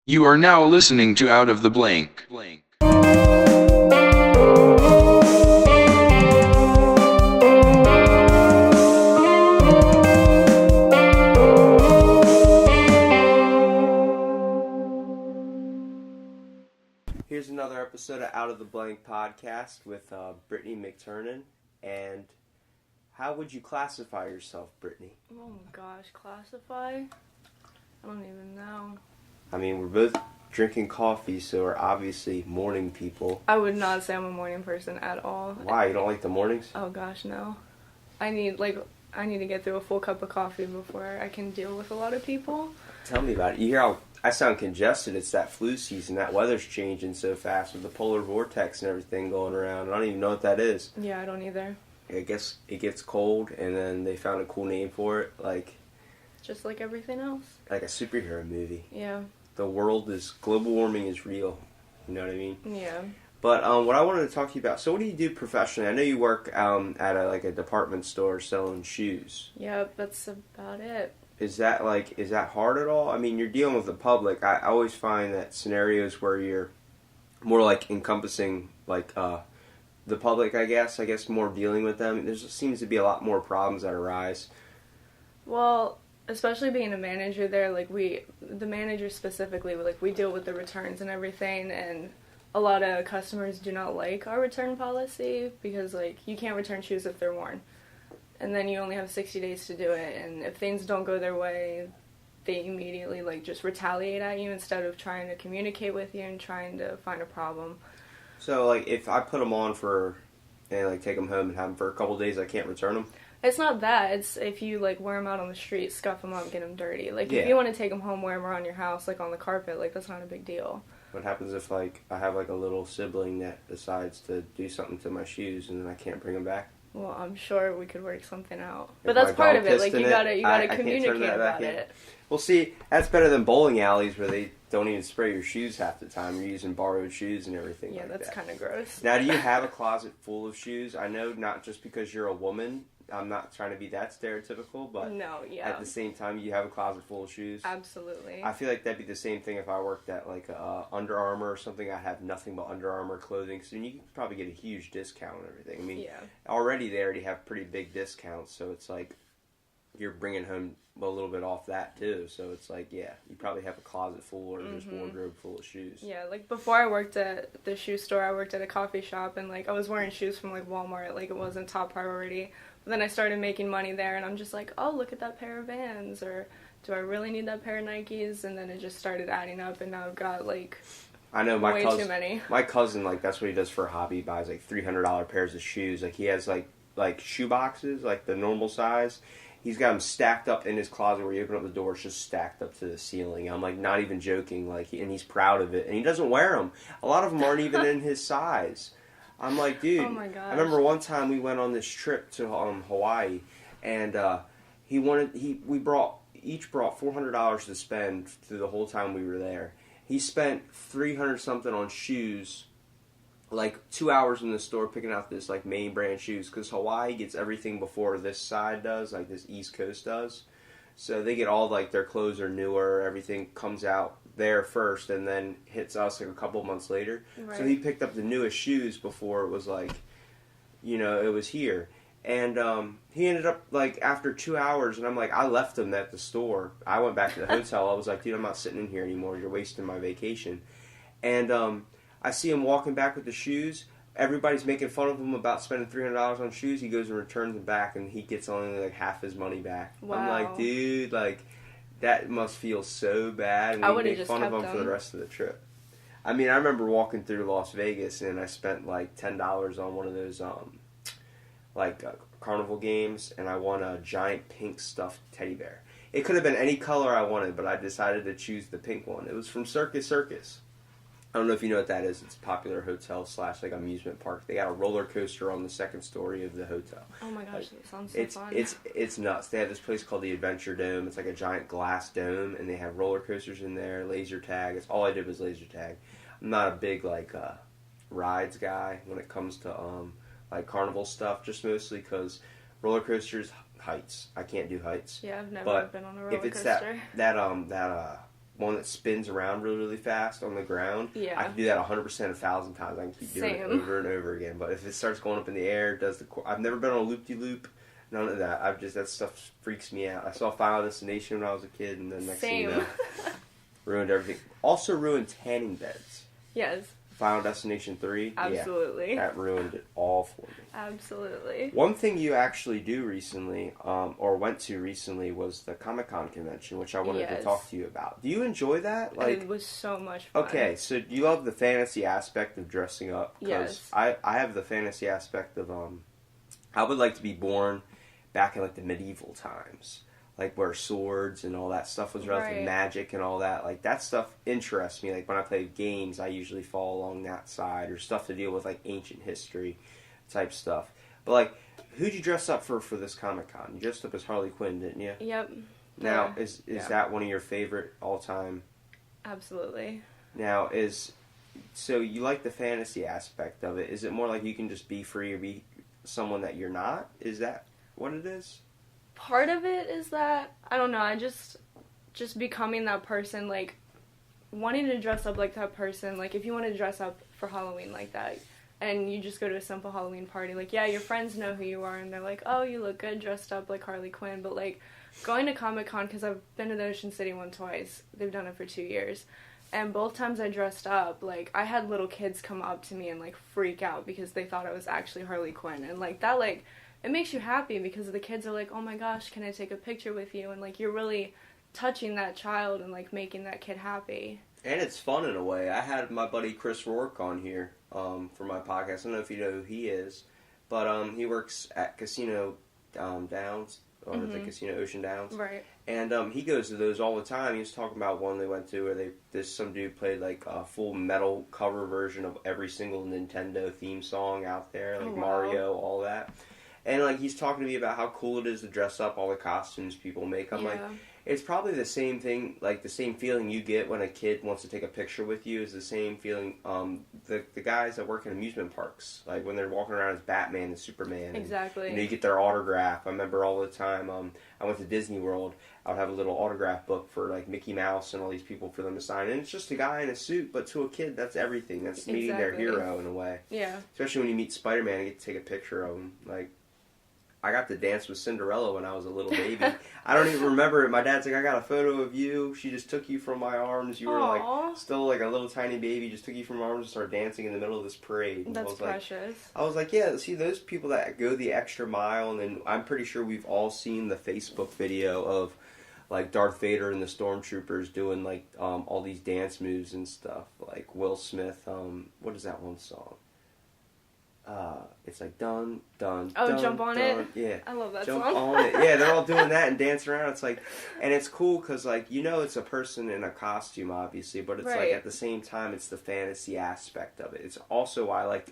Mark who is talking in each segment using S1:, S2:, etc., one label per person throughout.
S1: You are now listening to Out of the Blank.
S2: Here's another episode of Out of the Blank podcast with Brittany Mcternan. And how would you classify yourself, Brittany?
S3: Oh my gosh, classify? I don't even know.
S2: I mean, we're both drinking coffee, so we're obviously morning people.
S3: I would not say I'm a morning person at all.
S2: Why? You don't like the mornings?
S3: Oh gosh, no. I need to get through a full cup of coffee before I can deal with a lot of people.
S2: Tell me about it. You hear how I sound congested. It's that flu season. That weather's changing so fast with the polar vortex and everything going around. I don't even know what that is.
S3: Yeah, I don't either.
S2: I guess it gets cold, and then they found a cool name for it,
S3: Just like everything else.
S2: like a superhero movie.
S3: Yeah.
S2: Global warming is real. You know what I mean?
S3: Yeah.
S2: But what I wanted to talk to you about, so what do you do professionally? I know you work at a department store selling shoes.
S3: Yep, that's about it.
S2: Is that hard at all? I mean, you're dealing with the public. I always find that scenarios where you're more like encompassing the public, I guess more dealing with them. There seems to be a lot more problems that arise.
S3: Well, especially being a manager there, the manager specifically, we deal with the returns and everything, and a lot of customers do not like our return policy because, you can't return shoes if they're worn. And then you only have 60 days to do it, and if things don't go their way, they immediately, just retaliate at you instead of trying to communicate with you and trying to find a problem.
S2: So, if I put them on and take them home and have them for a couple days, I can't return them?
S3: It's not that. It's if you, wear them out on the street, scuff them up, get them dirty. If you want to take them home, wear them around your house, on the carpet, that's not a big deal.
S2: What happens if, I have, a little sibling that decides to do something to my shoes and then I can't bring them back?
S3: Well, I'm sure we could work something out.
S2: If
S3: But that's
S2: my
S3: part
S2: dog
S3: of it.
S2: pissed in
S3: You gotta communicate about
S2: in.
S3: it.
S2: Well, see, that's better than bowling alleys where they don't even spray your shoes half the time. You're using borrowed shoes and everything
S3: Yeah,
S2: like
S3: that's
S2: that.
S3: kind of gross.
S2: Now, do you have a closet full of shoes? I know not just because you're a woman. I'm not trying to be that stereotypical, but
S3: No, yeah.
S2: at the same time, you have a closet full of shoes.
S3: Absolutely.
S2: I feel like that'd be the same thing if I worked at Under Armour or something. I'd have nothing but Under Armour clothing, so you could probably get a huge discount and everything. I mean,
S3: Yeah.
S2: already they already have pretty big discounts, so it's you're bringing home a little bit off that too. So it's you probably have a closet full or just wardrobe full of shoes.
S3: Yeah, before I worked at the shoe store, I worked at a coffee shop, and I was wearing shoes from Walmart. It wasn't top priority. But then I started making money there, and I'm just oh, look at that pair of Vans, or do I really need that pair of Nikes? And then it just started adding up, and now I've got
S2: I know
S3: way too many.
S2: My cousin, that's what he does for a hobby. He buys $300 pairs of shoes. He has shoe boxes, the normal size. He's got them stacked up in his closet where you open up the door, it's just stacked up to the ceiling. I'm not even joking. And he's proud of it, and he doesn't wear them. A lot of them aren't even in his size. I'm dude.
S3: Oh my gosh.
S2: I remember one time we went on this trip to Hawaii, and we each brought $400 to spend through the whole time we were there. He spent $300 something on shoes, 2 hours in the store picking out this main brand shoes, because Hawaii gets everything before this side does, this East Coast does. So they get all their clothes are newer, everything comes out there first and then hits us a couple months later.
S3: Right.
S2: So he picked up the newest shoes before it was it was here. And he ended up after 2 hours, and I'm I left him at the store. I went back to the hotel. I was dude, I'm not sitting in here anymore. You're wasting my vacation. And I see him walking back with the shoes. Everybody's making fun of him about spending $300 on shoes. He goes and returns them back, and he gets only half his money back.
S3: Wow.
S2: I'm dude, that must feel so bad. And
S3: I
S2: we
S3: would've
S2: make
S3: just
S2: fun of
S3: kept
S2: him for the
S3: them.
S2: rest of the trip. I mean, I remember walking through Las Vegas, and I spent $10 on one of those carnival games, and I won a giant pink stuffed teddy bear. It could have been any color I wanted, but I decided to choose the pink one. It was from Circus Circus. I don't know if you know what that is. It's a popular hotel / amusement park. They got a roller coaster on the second story of the hotel.
S3: Oh my gosh, that sounds so fun.
S2: It's nuts. They have this place called the Adventure Dome. It's a giant glass dome, and they have roller coasters in there, laser tag. All I did was laser tag. I'm not a big rides guy when it comes to carnival stuff, just mostly because roller coasters, heights. I can't do heights.
S3: Yeah, I've never
S2: But
S3: been on a roller
S2: if it's
S3: coaster.
S2: that one that spins around really, really fast on the ground.
S3: Yeah.
S2: I can do that 100%, 1,000 times. I can keep doing it over and over again. But if it starts going up in the air, I've never been on a loop-de-loop. None of that. That stuff freaks me out. I saw Final Destination when I was a kid, and then next thing you know, ruined everything. Also ruined tanning beds.
S3: Yes.
S2: Final Destination 3.
S3: Absolutely.
S2: Yeah, that ruined it all for me.
S3: Absolutely.
S2: One thing you actually do recently, or went to recently, was the Comic-Con convention, which I wanted to talk to you about. Do you enjoy that? Like,
S3: it was so much fun.
S2: Okay, so do you love the fantasy aspect of dressing up?
S3: Yes.
S2: I have the fantasy aspect of, I would like to be born back in, like, the medieval times. Like, where swords and all that stuff was relative, magic and all that. Like, that stuff interests me. Like, when I play games, I usually fall along that side. Or stuff to deal with, like, ancient history type stuff. But, like, who'd you dress up for this Comic-Con? You dressed up as Harley Quinn, didn't you?
S3: Yep.
S2: Now, is that one of your favorite all-time?
S3: Absolutely.
S2: Now, so you like the fantasy aspect of it. Is it more like you can just be free or be someone that you're not? Is that what it is?
S3: Part of it is that, I don't know, I just becoming that person, like, wanting to dress up like that person. Like, if you want to dress up for Halloween like that, and you just go to a simple Halloween party, like, yeah, your friends know who you are, and they're like, oh, you look good dressed up like Harley Quinn, but, like, going to Comic-Con, because I've been to the Ocean City one twice, they've done it for 2 years, and both times I dressed up, like, I had little kids come up to me and, like, freak out because they thought I was actually Harley Quinn, and, like, that, like, it makes you happy because the kids are like, oh my gosh, can I take a picture with you? And, like, you're really touching that child and, like, making that kid happy.
S2: And it's fun in a way. I had my buddy Chris Rourke on here for my podcast. I don't know if you know who he is, but he works at Casino Downs, or the Casino Ocean Downs.
S3: Right.
S2: And he goes to those all the time. He was talking about one they went to where some dude played, like, a full metal cover version of every single Nintendo theme song out there, like Mario, all that. And, like, he's talking to me about how cool it is to dress up, all the costumes people make. I'm like, it's probably the same thing, like, the same feeling you get when a kid wants to take a picture with you is the same feeling, the guys that work in amusement parks, like, when they're walking around as Batman and Superman.
S3: Exactly.
S2: And, you get their autograph. I remember all the time, I went to Disney World, I would have a little autograph book for, like, Mickey Mouse and all these people for them to sign. And it's just a guy in a suit, but to a kid, that's everything. That's meeting their hero, in a way.
S3: Yeah.
S2: Especially when you meet Spider-Man and get to take a picture of him, like... I got to dance with Cinderella when I was a little baby. I don't even remember it. My dad's like, I got a photo of you. She just took you from my arms. You were like still like a little tiny baby. Just took you from my arms and started dancing in the middle of this parade.
S3: That's precious.
S2: I was like, yeah, see those people that go the extra mile. And then I'm pretty sure we've all seen the Facebook video of like Darth Vader and the Stormtroopers doing like all these dance moves and stuff. Like Will Smith. What is that one song? It's like dun dun.
S3: Oh,
S2: dun,
S3: Jump On
S2: dun.
S3: It.
S2: Yeah,
S3: I love that
S2: Jump
S3: song.
S2: On It. Yeah, they're all doing that and dancing around. It's like, and it's cool because like it's a person in a costume, obviously, but it's like at the same time, it's the fantasy aspect of it. It's also why I like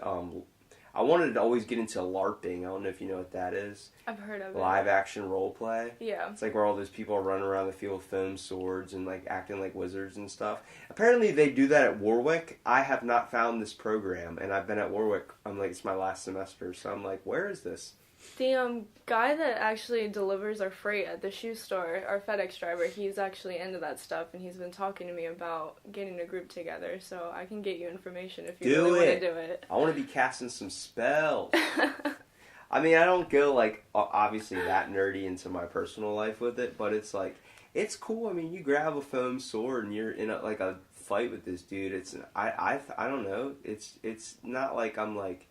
S2: I wanted to always get into LARPing. I don't know if you know what that is.
S3: I've heard of it.
S2: Live action role play.
S3: Yeah.
S2: It's like where all those people are running around the field with foam swords and like acting like wizards and stuff. Apparently they do that at Warwick. I have not found this program, and I've been at Warwick. I'm like, it's my last semester, so I'm like, where is this?
S3: The guy that actually delivers our freight at the shoe store, our FedEx driver, he's actually into that stuff, and he's been talking to me about getting a group together, so I can get you information if you really want to do it.
S2: I want to be casting some spells. I mean, I don't go, like, obviously that nerdy into my personal life with it, but it's, like, it's cool. I mean, you grab a foam sword and you're in, a fight with this dude. I don't know. It's not like I'm, like,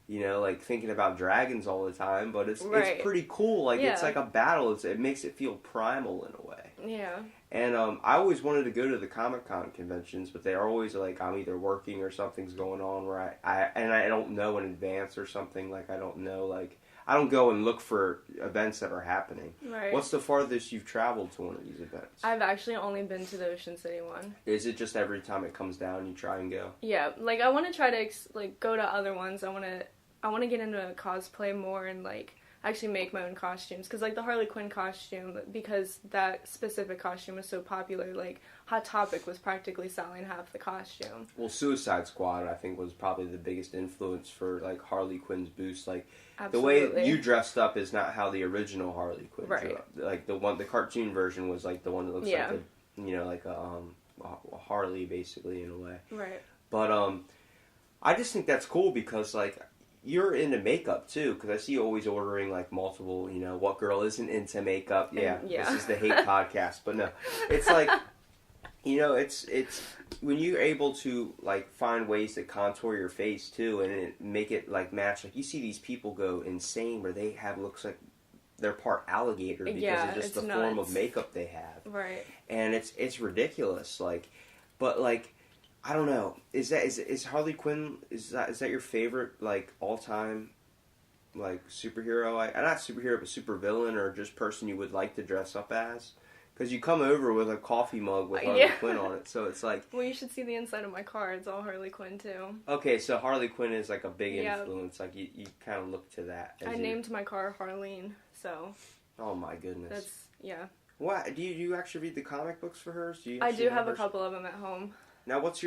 S2: like thinking about dragons all the time, but it's pretty cool. Like, it's like a battle. It makes it feel primal in a way.
S3: Yeah.
S2: And I always wanted to go to the Comic-Con conventions, but they're always like, I'm either working or something's going on where I don't know in advance or something. Like, I don't know, like, I don't go and look for events that are happening.
S3: Right.
S2: What's the farthest you've traveled to one of these events?
S3: I've actually only been to the Ocean City one.
S2: Is it just every time it comes down you try and go?
S3: Yeah, like, I want to try to, go to other ones. I want to get into cosplay more and, actually make my own costumes. Because, the Harley Quinn costume, because that specific costume was so popular, Hot Topic was practically selling half the costume.
S2: Well, Suicide Squad, I think, was probably the biggest influence for, Harley Quinn's boost.
S3: Absolutely.
S2: The way you dressed up is not how the original Harley Quinn
S3: right.
S2: drew up. The cartoon version was, the one that looks like like a Harley basically in a way.
S3: Right.
S2: But I just think that's cool because like you're into makeup too. Because I see you always ordering like multiple. What girl isn't into makeup? Yeah,
S3: Yeah.
S2: This is the hate podcast, but no, it's like it's when you're able to like find ways to contour your face too, and make it like match. Like you see these people go insane where they have looks like they're part alligator because of just the form of makeup they have.
S3: Right.
S2: And it's ridiculous. Like, but like, I don't know. Is Harley Quinn? Is that your favorite like all time like superhero? Not superhero, but supervillain or just person you would like to dress up as? Because you come over with a coffee mug with Harley Quinn on it, so it's like...
S3: Well, you should see the inside of my car. It's all Harley Quinn, too.
S2: Okay, so Harley Quinn is like a big influence. Like, you kind of look to that.
S3: I named my car Harleen, so...
S2: Oh, my goodness.
S3: That's, yeah.
S2: What? Do you actually read the comic books for her?
S3: I do have a couple of them at home.
S2: Now, what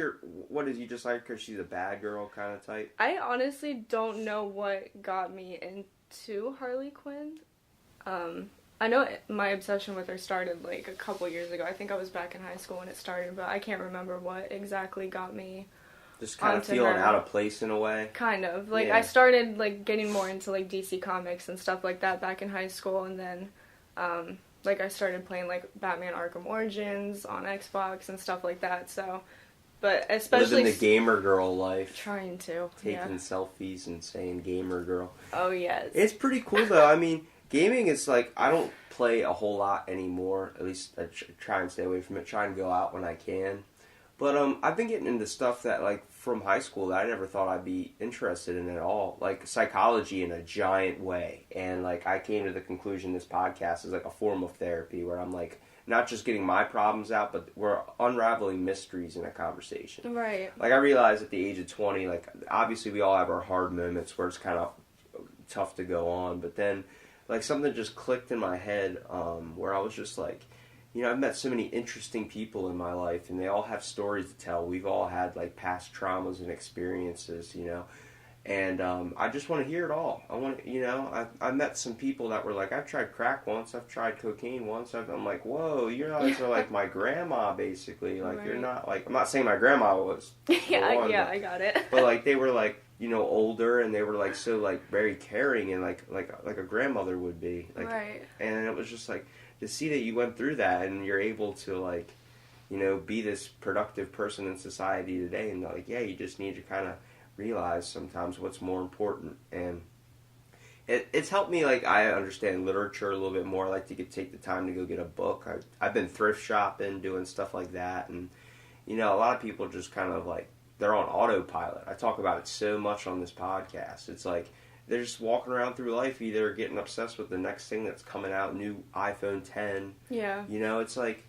S2: did you just like her? She's a bad girl kind of type?
S3: I honestly don't know what got me into Harley Quinn. I know my obsession with her started like a couple years ago. I think I was back in high school when it started, but I can't remember what exactly got me.
S2: Just kind of feeling out of place in a way.
S3: Kind of. Like I started like getting more into like DC Comics and stuff like that back in high school, and then like I started playing like Batman Arkham Origins on Xbox and stuff like that. So, but especially
S2: living the gamer girl life.
S3: Trying to.
S2: Taking selfies and saying gamer girl.
S3: Oh yes.
S2: It's pretty cool though. I mean, gaming is like, I don't play a whole lot anymore. At least I try and stay away from it. Try and go out when I can. But I've been getting into stuff that, like, from high school that I never thought I'd be interested in at all. Like, psychology in a giant way. And, like, I came to the conclusion this podcast is, like, a form of therapy where I'm, like, not just getting my problems out, but we're unraveling mysteries in a conversation.
S3: Right.
S2: Like, I realized at the age of 20, like, obviously we all have our hard moments where it's kind of tough to go on. But then, like, something just clicked in my head where I was just like, I've met so many interesting people in my life, and they all have stories to tell. We've all had, like, past traumas and experiences, and I just want to hear it all. I want, I met some people that were like, I've tried crack once, I've tried cocaine once. I'm like, whoa, you guys are like my grandma, basically. Like, You're not, like, I'm not saying my grandma was.
S3: I got it.
S2: But, like, they were, like, older, and they were, like, so, like, very caring, and, like a grandmother would be. Like,
S3: right.
S2: And it was just, like, to see that you went through that, and you're able to, like, be this productive person in society today, and, like, you just need to kind of realize sometimes what's more important. And it's helped me, like, I understand literature a little bit more. I like to take the time to go get a book. I've been thrift shopping, doing stuff like that, and, a lot of people just kind of, like, they're on autopilot. I talk about it so much on this podcast. It's like they're just walking around through life, either getting obsessed with the next thing that's coming out, new iPhone 10.
S3: Yeah.
S2: It's like,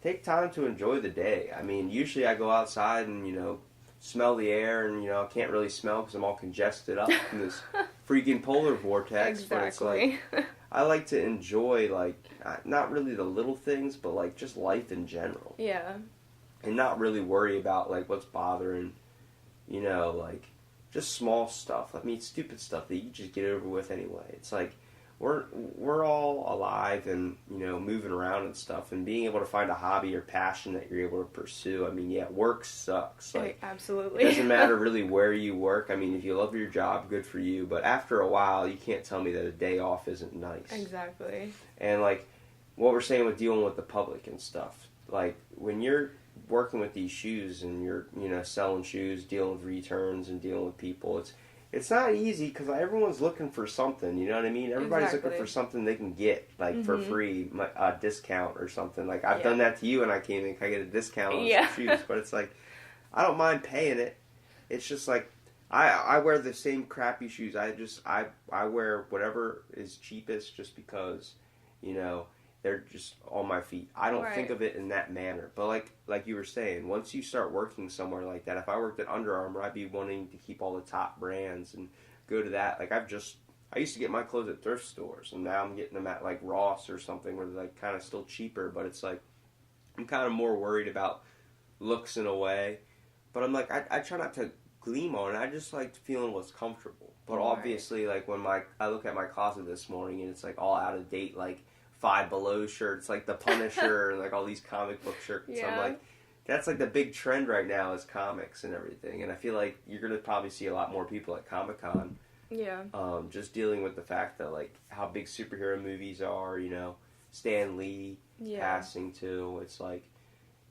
S2: take time to enjoy the day. I mean, usually I go outside and, smell the air, and, I can't really smell because I'm all congested up in this freaking polar vortex.
S3: Exactly.
S2: But it's like, I like to enjoy, like, not really the little things, but, like, just life in general.
S3: Yeah.
S2: And not really worry about, like, what's bothering, like, just small stuff. I mean, stupid stuff that you just get over with anyway. It's like, we're all alive and, moving around and stuff, and being able to find a hobby or passion that you're able to pursue. I mean, work sucks. Like,
S3: absolutely.
S2: It doesn't matter really where you work. I mean, if you love your job, good for you. But after a while, you can't tell me that a day off isn't nice.
S3: Exactly.
S2: And, like, what we're saying with dealing with the public and stuff, like, when you're working with these shoes and you're selling shoes, dealing with returns and dealing with people, it's not easy because everyone's looking for something, you know what I mean? Everybody's looking for something they can get, like, for free, a discount or something. Like, I've done that to you, and I came in, can I get a discount on some shoes? But it's like, I don't mind paying it. It's just like, I wear the same crappy shoes. I wear whatever is cheapest just because, they're just on my feet. I don't think of it in that manner. But like you were saying, once you start working somewhere like that, if I worked at Under Armour, I'd be wanting to keep all the top brands and go to that. Like, I used to get my clothes at thrift stores, and now I'm getting them at, like, Ross or something where they're, like, kind of still cheaper. But it's like, I'm kind of more worried about looks in a way. But I'm like, I try not to gleam on it. I just like feeling what's comfortable. But obviously, like, when I look at my closet this morning and it's, like, all out of date, like, Five Below shirts, like the Punisher, and like all these comic book shirts.
S3: Yeah.
S2: I'm like, that's like the big trend right now is comics and everything. And I feel like you're gonna probably see a lot more people at Comic-Con.
S3: Yeah.
S2: Just dealing with the fact that like how big superhero movies are, you know, Stan Lee passing too. It's like,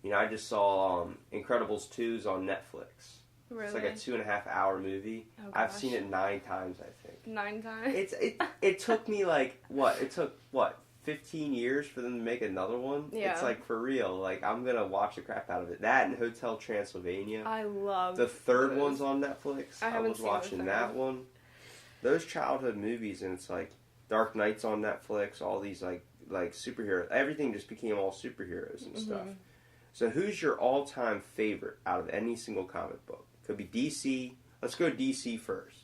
S2: you know, I just saw Incredibles 2's on Netflix.
S3: Really?
S2: It's like a 2.5 hour movie.
S3: Oh,
S2: I've
S3: gosh.
S2: seen it 9 times, I think.
S3: 9 times?
S2: It took me like what? It took what? 15 years for them to make another one.
S3: Yeah.
S2: It's like for real. Like I'm gonna watch the crap out of it. That and Hotel Transylvania.
S3: I love
S2: the third
S3: those.
S2: one's on Netflix.
S3: I haven't
S2: was
S3: seen the
S2: watching
S3: third.
S2: that one. Those childhood movies, and it's like Dark Knight's on Netflix. All these like superhero. Everything just became all superheroes and stuff. So who's your all-time favorite out of any single comic book? Could be DC. Let's go DC first.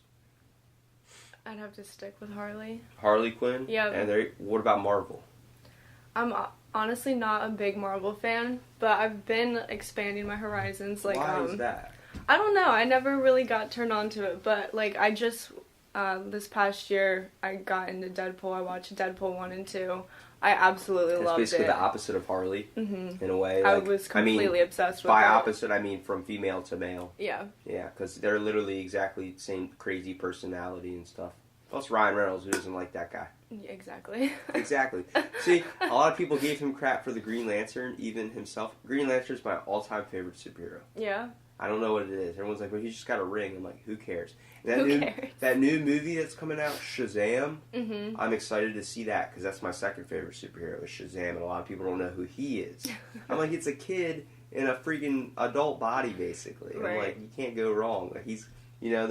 S3: I'd have to stick with Harley.
S2: Harley Quinn?
S3: Yep.
S2: And what about Marvel?
S3: I'm honestly not a big Marvel fan, but I've been expanding my horizons. Like,
S2: Why is that?
S3: I don't know. I never really got turned on to it, but like I just this past year I got into Deadpool. I watched Deadpool 1 and 2. I absolutely loved it.
S2: It's basically the opposite of Harley, in a way.
S3: I
S2: Like,
S3: was completely obsessed with it.
S2: By opposite, I mean from female to male.
S3: Yeah.
S2: Yeah, because they're literally exactly the same crazy personality and stuff. Plus Ryan Reynolds, who doesn't like that guy.
S3: Yeah, exactly.
S2: Exactly. See, a lot of people gave him crap for the Green Lantern, even himself. Green Lantern's my all-time favorite superhero.
S3: Yeah.
S2: I don't know what it is. Everyone's like, well, he's just got a ring. I'm like, who cares? And
S3: Who cares?
S2: That new movie that's coming out, Shazam, I'm excited to see that because that's my second favorite superhero is Shazam, and a lot of people don't know who he is. I'm like, it's a kid in a freaking adult body, basically.
S3: Right.
S2: I'm like, you can't go wrong. Like he's, you know,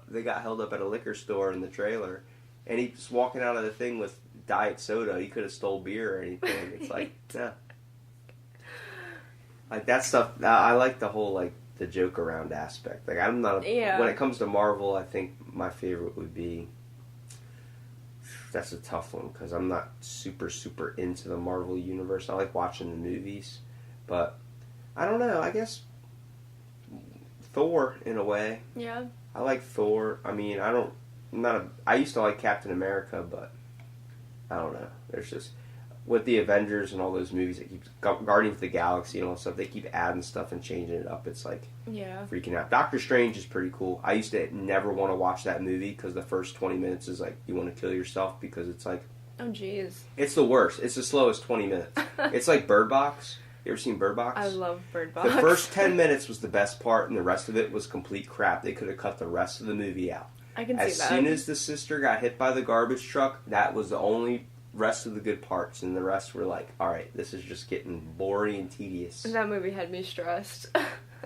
S2: they got held up at a liquor store in the trailer, and he's walking out of the thing with diet soda. He could have stole beer or anything. It's like, nah. Like that stuff. I like the whole like the joke around aspect. Like I'm not. When it comes to Marvel, I think my favorite would be. That's a tough one because I'm not super into the Marvel universe. I like watching the movies, but I don't know. I guess Thor in a way.
S3: Yeah.
S2: I like Thor. I mean, I used to like Captain America, but I don't know. There's just with the Avengers and all those movies that keep Guardians of the Galaxy and all that stuff, they keep adding stuff and changing it up. It's like freaking out. Doctor Strange is pretty cool. I used to never want to watch that movie because the first 20 minutes is like you want to kill yourself because it's like
S3: oh jeez.
S2: It's the worst. It's the slowest 20 minutes. It's like Bird Box. You ever seen Bird Box?
S3: I love Bird Box.
S2: The first 10 minutes was the best part, and the rest of it was complete crap. They could have cut the rest of the movie out.
S3: I can see that.
S2: As soon as the sister got hit by the garbage truck, that was the only rest of the good parts, and the rest were like, alright, this is just getting boring and tedious.
S3: That movie had me stressed.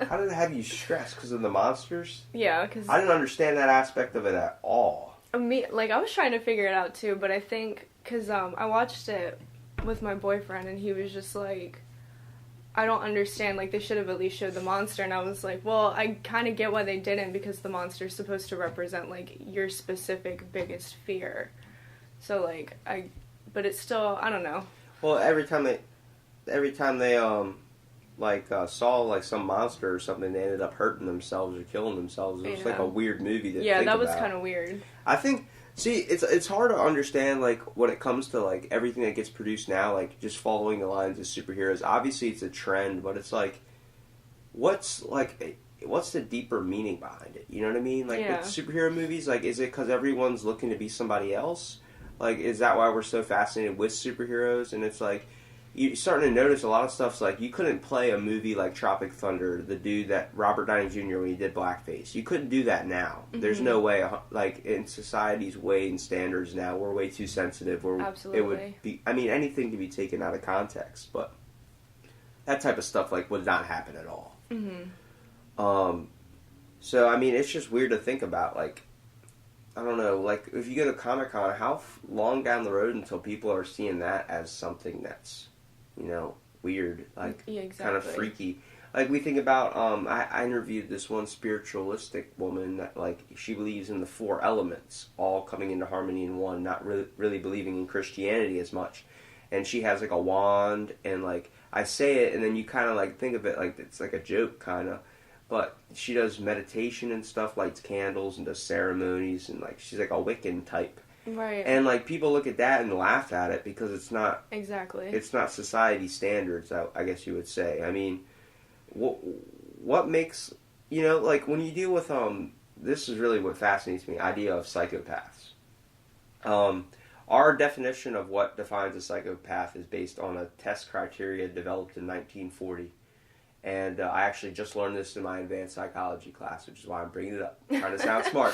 S2: How did it have you stressed? Because of the monsters?
S3: Yeah, because
S2: I didn't understand that aspect of it at all.
S3: I was trying to figure it out too, but I think, because I watched it with my boyfriend, and he was just like, I don't understand, like, they should have at least showed the monster, and I was like, well, I kind of get why they didn't, because the monster's supposed to represent, like, your specific biggest fear. So, like, but it's still, I don't know.
S2: Well, every time they saw, like, some monster or something, they ended up hurting themselves or killing themselves. It was, like, a weird movie to think about.
S3: Yeah, that was kind of weird.
S2: I think, see, it's hard to understand, like, when it comes to, like, everything that gets produced now, like, just following the lines of superheroes. Obviously, it's a trend, but it's, like, what's the deeper meaning behind it? You know what I mean? Like, with superhero movies, like, is it because everyone's looking to be somebody else? Like, is that why we're so fascinated with superheroes? And it's, like, you're starting to notice a lot of stuff's, like, you couldn't play a movie like Tropic Thunder, the dude that Robert Downey Jr. when he did blackface. You couldn't do that now. Mm-hmm. There's no way, like, in society's way and standards now, we're way too sensitive.
S3: Absolutely.
S2: It would be, I mean, anything can be taken out of context, but that type of stuff, like, would not happen at all. Mm-hmm. So, I mean, it's just weird to think about, like, I don't know, like, if you go to Comic-Con, how long down the road until people are seeing that as something that's, you know, weird, like, kind of freaky. Like, we think about, I interviewed this one spiritualistic woman that, like, she believes in the 4 elements, all coming into harmony in one, not really believing in Christianity as much. And she has, like, a wand, and, like, I say it, and then you kind of, like, think of it like it's, like, a joke, kind of. But she does meditation and stuff, lights candles, and does ceremonies, and, like, she's, like, a Wiccan type.
S3: Right.
S2: And like people look at that and laugh at it because
S3: Exactly.
S2: it's not society standards, I guess you would say. I mean, what makes, like when you deal with this is really what fascinates me, idea of psychopaths. Our definition of what defines a psychopath is based on a test criteria developed in 1940. And I actually just learned this in my advanced psychology class, which is why I'm bringing it up. I'm trying to sound smart.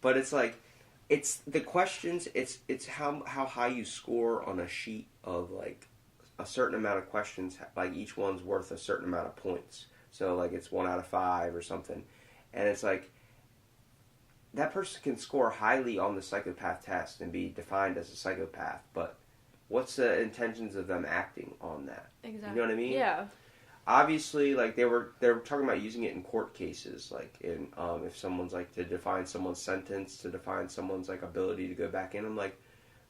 S2: But it's like, it's the questions, it's how high you score on a sheet of like a certain amount of questions, like each one's worth a certain amount of points. So like it's 1 out of 5 or something. And it's like, that person can score highly on the psychopath test and be defined as a psychopath, but what's the intentions of them acting on that?
S3: Exactly.
S2: You know what I mean?
S3: Yeah.
S2: Obviously, like they were talking about using it in court cases, like in if someone's like to define someone's sentence, to define someone's like ability to go back in. I'm like,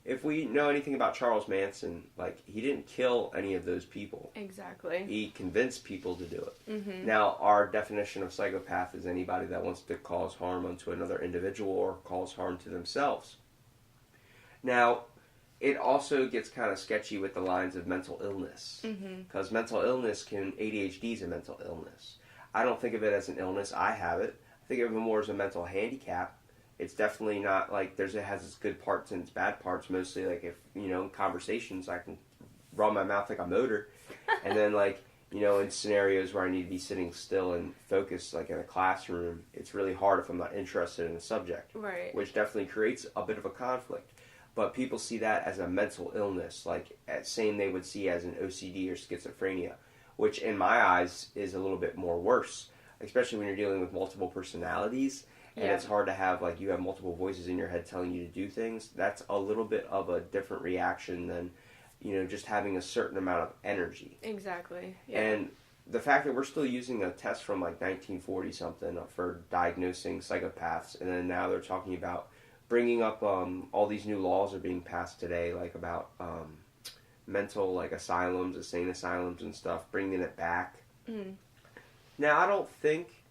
S2: if we know anything about Charles Manson, like he didn't kill any of those people.
S3: Exactly.
S2: He convinced people to do it.
S3: Mm-hmm.
S2: Now, our definition of psychopath is anybody that wants to cause harm unto another individual or cause harm to themselves. Now, it also gets kind of sketchy with the lines of mental illness. Because mental illness ADHD is a mental illness. I don't think of it as an illness. I have it. I think of it more as a mental handicap. It's definitely not like it has its good parts and its bad parts. Mostly like if, in conversations I can run my mouth like a motor. And then like, in scenarios where I need to be sitting still and focused like in a classroom, it's really hard if I'm not interested in the subject.
S3: Right.
S2: Which definitely creates a bit of a conflict. But people see that as a mental illness, like same they would see as an OCD or schizophrenia, which in my eyes is a little bit more worse, especially when you're dealing with multiple personalities. And it's hard to have, like, you have multiple voices in your head telling you to do things. That's a little bit of a different reaction than, just having a certain amount of energy.
S3: Exactly. Yeah.
S2: And the fact that we're still using a test from, like, 1940-something for diagnosing psychopaths, and then now they're talking about bringing up all these new laws are being passed today, like, about mental, like, asylums, insane asylums and stuff, bringing it back. Now, I don't think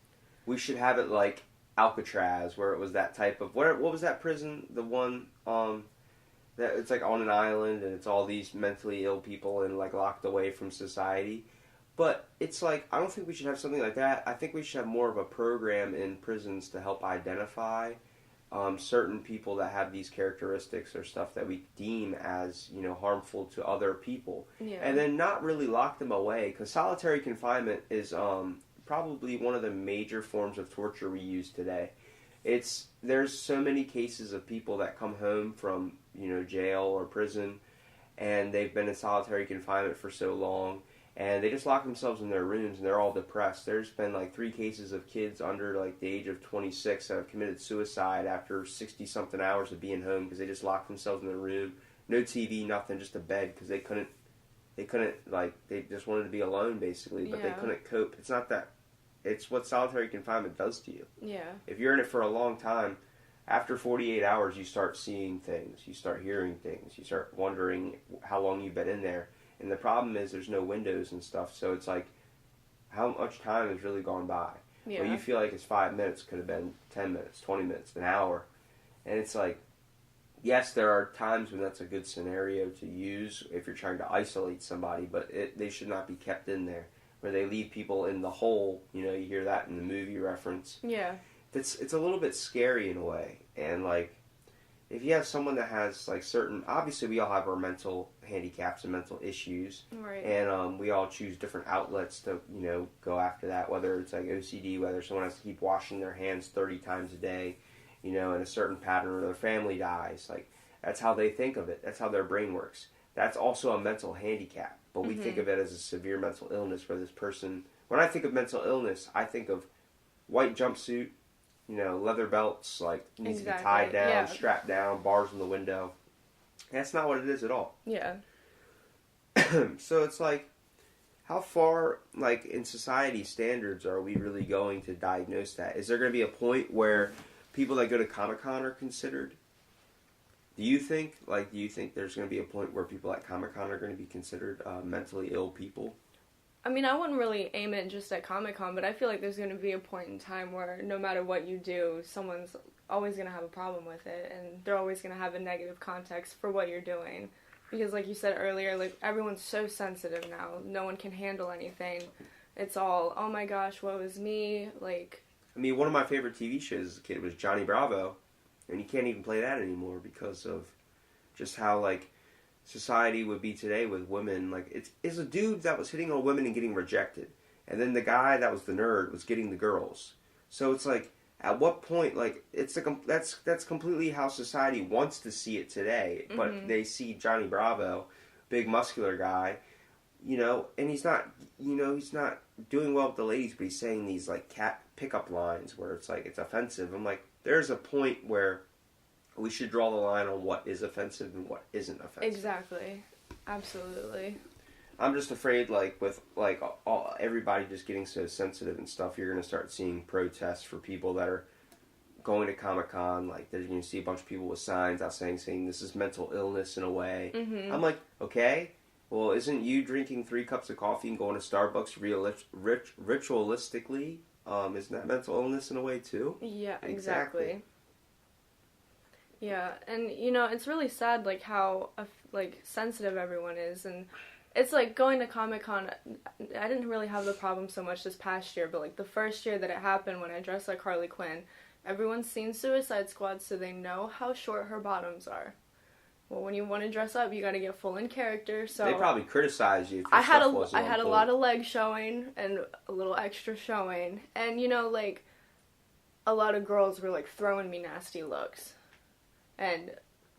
S2: we should have it, like, Alcatraz, where it was that type of what was that prison? The one that it's like on an island and it's all these mentally ill people and like locked away from society. But it's like I don't think we should have something like that. I think we should have more of a program in prisons to help identify certain people that have these characteristics or stuff that we deem as harmful to other people, and then not really lock them away, because solitary confinement is probably one of the major forms of torture we use today. There's so many cases of people that come home from jail or prison, and they've been in solitary confinement for so long, and they just lock themselves in their rooms and they're all depressed. There's been like 3 cases of kids under like the age of 26 that have committed suicide after 60 something hours of being home because they just locked themselves in their room, no TV, nothing, just a bed, because they couldn't like they just wanted to be alone basically, but they couldn't cope. It's what solitary confinement does to you.
S3: Yeah.
S2: If you're in it for a long time, after 48 hours you start seeing things, you start hearing things, you start wondering how long you've been in there. And the problem is there's no windows and stuff, so it's like how much time has really gone by?
S3: Yeah.
S2: Well, you feel like it's 5 minutes, could have been 10 minutes, 20 minutes, an hour. And it's like, yes, there are times when that's a good scenario to use if you're trying to isolate somebody, but they should not be kept in there, where they leave people in the hole. You hear that in the movie reference.
S3: Yeah.
S2: It's a little bit scary in a way. And, like, if you have someone that has, like, obviously we all have our mental handicaps and mental issues.
S3: Right.
S2: And we all choose different outlets to, go after that, whether it's, like, OCD, whether someone has to keep washing their hands 30 times a day, in a certain pattern, or their family dies. Like, that's how they think of it. That's how their brain works. That's also a mental handicap. But we think of it as a severe mental illness where this person... When I think of mental illness, I think of white jumpsuit, leather belts, like, needs to be tied down, strapped down, bars in the window. That's not what it is at all.
S3: Yeah.
S2: So it's like, how far, like, in society standards are we really going to diagnose that? Is there going to be a point where people that go to Comic-Con are considered? Do you think there's going to be a point where people at Comic-Con are going to be considered mentally ill people?
S3: I mean, I wouldn't really aim it just at Comic-Con, but I feel like there's going to be a point in time where no matter what you do, someone's always going to have a problem with it, and they're always going to have a negative context for what you're doing. Because like you said earlier, like, everyone's so sensitive now. No one can handle anything. It's all, oh my gosh, woe is me, like...
S2: I mean, one of my favorite TV shows as a kid was Johnny Bravo, and you can't even play that anymore because of just how, like, society would be today with women. Like, it's a dude that was hitting on women and getting rejected, and then the guy that was the nerd was getting the girls. So it's like, at what point, like, that's completely how society wants to see it today, but they see Johnny Bravo, big muscular guy, you know, and he's not doing well with the ladies, but he's saying these, like, cat pickup lines where it's like, it's offensive. I'm like, there's a point where we should draw the line on what is offensive and what isn't offensive.
S3: Exactly. Absolutely.
S2: I'm just afraid, like, with, like, everybody just getting so sensitive and stuff, you're going to start seeing protests for people that are going to Comic-Con. Like, there's going to see a bunch of people with signs out saying this is mental illness in a way. I'm like, okay, well, isn't you drinking 3 cups of coffee and going to Starbucks ritualistically, isn't that mental illness in a way, too?
S3: Yeah, exactly. Yeah, and, you know, it's really sad, like, how, like, sensitive everyone is, and it's like going to Comic-Con, I didn't really have the problem so much this past year, but like the first year that it happened when I dressed like Harley Quinn, everyone's seen Suicide Squad, so they know how short her bottoms are. Well, when you want to dress up, you got to get full in character, so...
S2: They probably criticize you if your
S3: I had
S2: stuff wasn't
S3: I had a lot of leg showing and a little extra showing, and you know, like, a lot of girls were like throwing me nasty looks. And...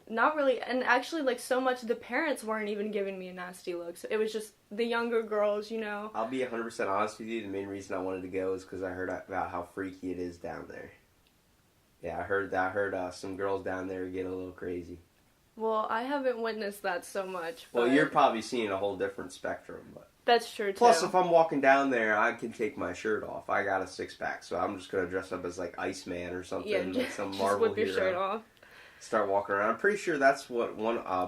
S3: not really, and actually, like, so much the parents weren't even giving me a nasty look, so it was just the younger girls, you know.
S2: I'll be 100% honest with you, the main reason I wanted to go is because I heard about how freaky it is down there. Yeah, I heard some girls down there get a little crazy.
S3: Well, I haven't witnessed that so much,
S2: but... Well, you're probably seeing a whole different spectrum, but...
S3: That's true, too.
S2: Plus, if I'm walking down there, I can take my shirt off. I got a 6-pack, so I'm just going to dress up as, like, Iceman or something,
S3: yeah,
S2: like some
S3: just
S2: Marvel
S3: whip your
S2: hero.
S3: shirt off.
S2: Start walking around. I'm pretty sure that's what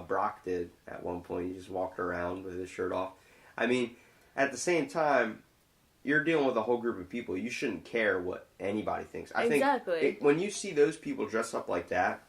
S2: Brock did at one point. He just walked around with his shirt off. I mean, at the same time, you're dealing with a whole group of people. You shouldn't care what anybody thinks. I think when you see those people dress up like that,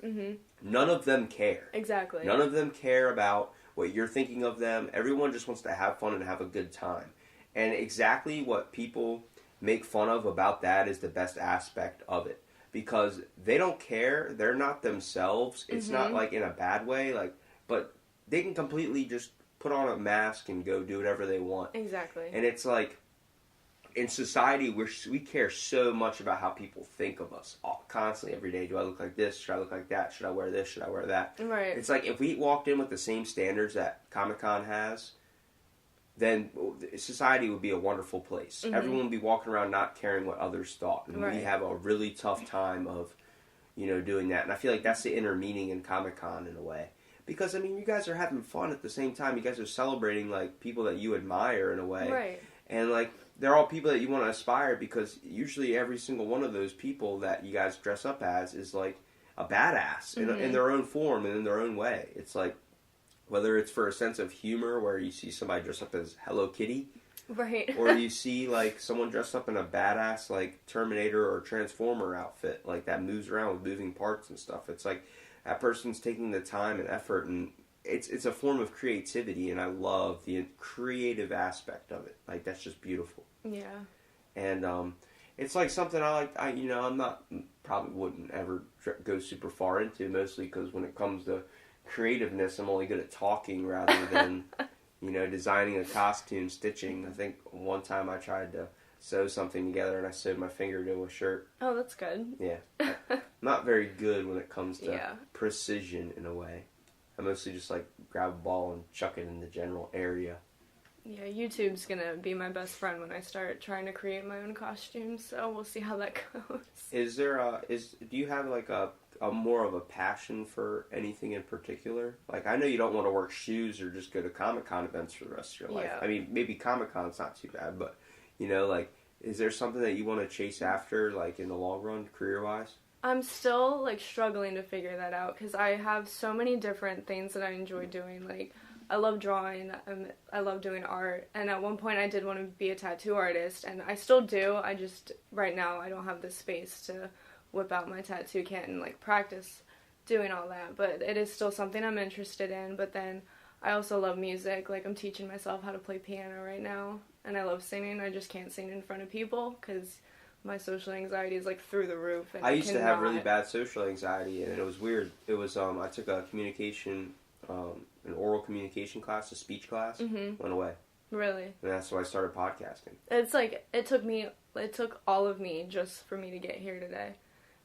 S2: none of them care.
S3: Exactly.
S2: None of them care about what you're thinking of them. Everyone just wants to have fun and have a good time. And exactly what people make fun of about that is the best aspect of it. Because they don't care, they're not themselves. It's not like in a bad way, like, but they can completely just put on a mask and go do whatever they want.
S3: Exactly.
S2: And it's like, in society, we care so much about how people think of us constantly every day. Do I look like this? Should I look like that? Should I wear this? Should I wear that?
S3: Right.
S2: It's like if we walked in with the same standards that Comic-Con has, then society would be a wonderful place. Everyone would be walking around not caring what others thought. And we have a really tough time of, you know, doing that. And I feel like that's the inner meaning in Comic-Con in a way. Because, I mean, you guys are having fun at the same time. You guys are celebrating, like, people that you admire in a way.
S3: Right.
S2: And, like, they're all people that you want to aspire because usually every single one of those people that you guys dress up as is, like, a badass in their own form and in their own way. It's like, whether it's for a sense of humor where you see somebody dressed up as Hello Kitty.
S3: Right.
S2: Or you see, like, someone dressed up in a badass, like, Terminator or Transformer outfit, like, that moves around with moving parts and stuff. It's like, that person's taking the time and effort, and it's a form of creativity, and I love the creative aspect of it. Like, that's just beautiful.
S3: Yeah.
S2: And, it's like something I'm not, probably wouldn't ever go super far into, mostly because when it comes to creativeness, I'm only good at talking rather than, you know, designing a costume, stitching. I think one time I tried to sew something together and I sewed my finger to a shirt.
S3: Oh, that's good.
S2: Yeah. Not very good when it comes to precision in a way. I mostly just like grab a ball and chuck it in the general area.
S3: Yeah, YouTube's gonna be my best friend when I start trying to create my own costumes, so we'll see how that goes.
S2: Do you have like a more of a passion for anything in particular? Like, I know you don't want to work shoes or just go to Comic-Con events for the rest of your life.
S3: Yeah.
S2: I mean, maybe Comic-Con's not too bad, but, you know, like, is there something that you want to chase after, like, in the long run, career-wise?
S3: I'm still, like, struggling to figure that out, because I have so many different things that I enjoy doing. Like, I love drawing. I love doing art. And at one point I did want to be a tattoo artist, and I still do. I just, right now, I don't have the space to whip out my tattoo kit and, like, practice doing all that. But it is still something I'm interested in. But then I also love music. Like, I'm teaching myself how to play piano right now. And I love singing. I just can't sing in front of people because my social anxiety is, like, through the roof. And
S2: I used to have really bad social anxiety, and it was weird. It was, I took a communication, an oral communication class, a speech class, went away.
S3: Really?
S2: And that's why I started podcasting.
S3: It's like, it took all of me just for me to get here today.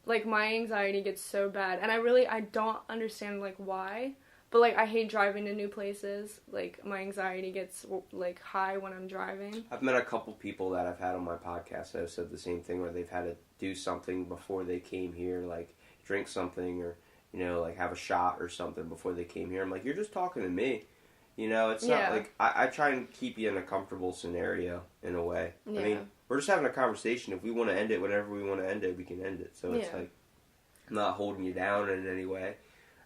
S3: Like, my anxiety gets so bad, and I don't understand, like, why. But, like, I hate driving to new places. Like, my anxiety gets, like, high when I'm driving.
S2: I've met a couple people that I've had on my podcast that have said the same thing, where they've had to do something before they came here, like drink something or, you know, like have a shot or something before they came here. I'm like, you're just talking to me. You know, it's not like, I try and keep you in a comfortable scenario in a way.
S3: Yeah.
S2: I mean, we're just having a conversation. If we want to end it whenever we want to end it, we can end it. So it's like, I'm not holding you down in any way.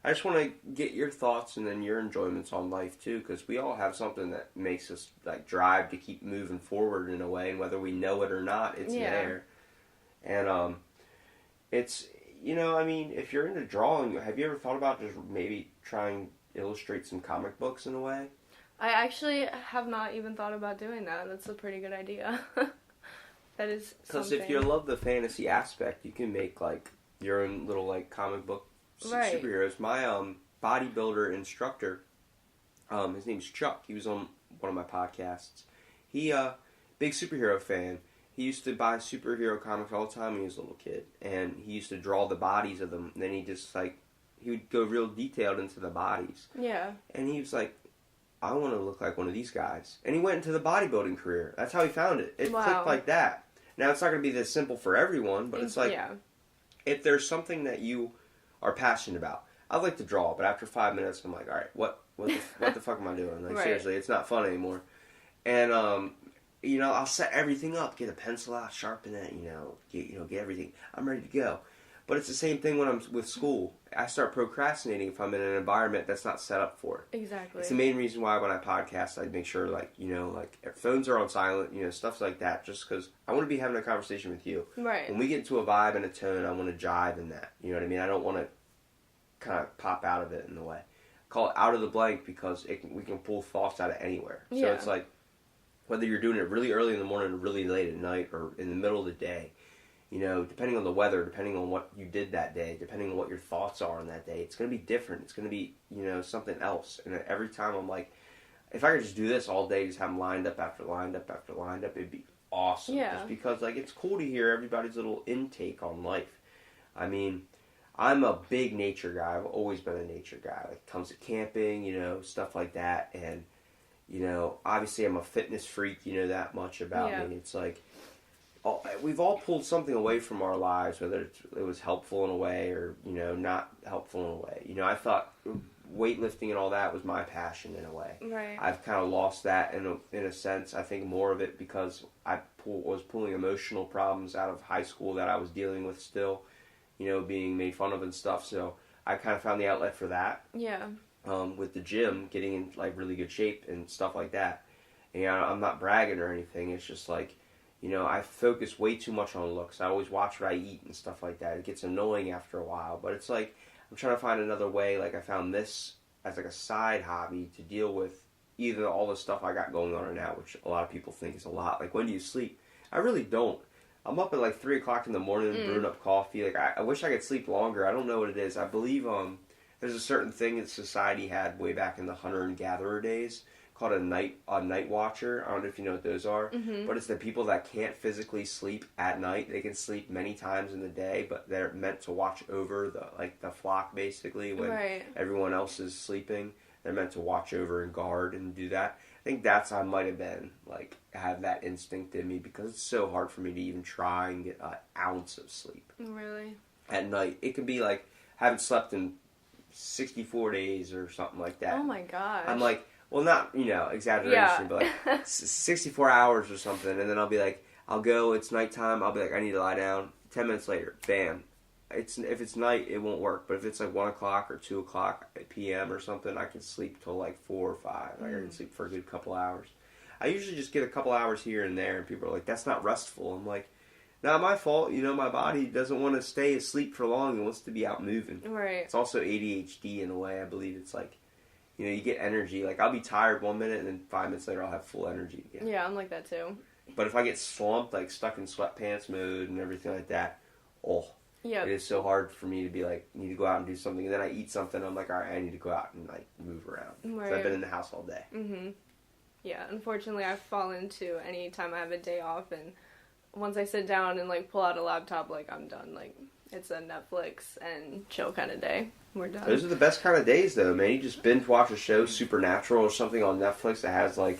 S2: I just want to get your thoughts and then your enjoyments on life too, because we all have something that makes us like drive to keep moving forward in a way, and whether we know it or not, it's there. And it's, you know, I mean, if you're into drawing, have you ever thought about just maybe trying to illustrate some comic books in a way?
S3: I actually have not even thought about doing that. That's a pretty good idea. That is something.
S2: Because if you love the fantasy aspect, you can make like your own little like comic book superheroes. My bodybuilder instructor, his name's Chuck. He was on one of my podcasts. He big superhero fan. He used to buy superhero comics all the time when he was a little kid, and he used to draw the bodies of them. And then he just like he would go real detailed into the bodies. Yeah. And he was like, I want to look like one of these guys. And he went into the bodybuilding career. That's how he found it. It clicked like that. Now it's not going to be this simple for everyone, but it's like if there's something that you are passionate about. I like to draw, but after 5 minutes, I'm like, all right, what the fuck am I doing? Like seriously, it's not fun anymore. And you know, I'll set everything up, get a pencil out, sharpen it, get everything. I'm ready to go. But it's the same thing when I'm with school. I start procrastinating if I'm in an environment that's not set up for it. Exactly. It's the main reason why when I podcast, I make sure, like, you know, like, phones are on silent, you know, stuff like that, just because I want to be having a conversation with you. Right. When we get into a vibe and a tone, I want to jive in that. You know what I mean? I don't want to kind of pop out of it in a way. I call it out of the blank because we can pull thoughts out of anywhere. So it's like, whether you're doing it really early in the morning or really late at night or in the middle of the day, you know, depending on the weather, depending on what you did that day, depending on what your thoughts are on that day, it's going to be different. It's going to be, you know, something else. And every time I'm like, if I could just do this all day, just have them lined up after lined up after lined up, it'd be awesome. Yeah. Just because, like, it's cool to hear everybody's little intake on life. I mean, I'm a big nature guy. I've always been a nature guy. Like, it comes to camping, you know, stuff like that. And, you know, obviously I'm a fitness freak, you know that much about me. It's like, we've all pulled something away from our lives, whether it was helpful in a way or, you know, not helpful in a way. You know, I thought weightlifting and all that was my passion in a way. Right. I've kind of lost that in a sense. I think more of it because I was pulling emotional problems out of high school that I was dealing with still, you know, being made fun of and stuff. So I kind of found the outlet for that. Yeah. With the gym, getting in like really good shape and stuff like that. And I'm not bragging or anything. It's just like, you know, I focus way too much on looks. I always watch what I eat and stuff like that. It gets annoying after a while. But it's like, I'm trying to find another way. Like, I found this as like a side hobby to deal with either all the stuff I got going on right now, which a lot of people think is a lot. Like, when do you sleep? I really don't. I'm up at like 3 o'clock in the morning brewing up coffee. Like, I wish I could sleep longer. I don't know what it is. I believe there's a certain thing that society had way back in the hunter and gatherer days called a night watcher. I don't know if you know what those are, but it's the people that can't physically sleep at night. They can sleep many times in the day, but they're meant to watch over the flock basically when everyone else is sleeping. They're meant to watch over and guard and do that. I think I might have been like have that instinct in me because it's so hard for me to even try and get an ounce of sleep. Really? At night, it can be like haven't slept in 64 days or something like that.
S3: Oh my gosh!
S2: I'm like. Well, not, you know, exaggeration, but like 64 hours or something, and then I'll be like, I'll go, it's nighttime, I'll be like, I need to lie down. 10 minutes later, bam, if it's night, it won't work. But if it's like 1 o'clock or 2 o'clock p.m. or something, I can sleep till like 4 or 5. Like I can sleep for a good couple hours. I usually just get a couple hours here and there, and people are like, "That's not restful." I'm like, "Not my fault. You know, my body doesn't want to stay asleep for long. It wants to be out moving."
S3: Right.
S2: It's also ADHD in a way. I believe it's like, you know, you get energy. Like I'll be tired 1 minute, and then 5 minutes later, I'll have full energy again.
S3: Yeah, I'm like that too.
S2: But if I get slumped, like stuck in sweatpants mode and everything like that, it is so hard for me to be like, need to go out and do something. And then I eat something, I'm like, all right, I need to go out and like move around.
S3: Right.
S2: 'Cause I've been in the house all day.
S3: Mhm. Yeah, unfortunately, I fall into any time I have a day off, and once I sit down and like pull out a laptop, like I'm done. Like it's a Netflix and chill kind of day. We're done.
S2: Those are the best kind of days, though, man. You just binge watch a show, Supernatural or something on Netflix that has like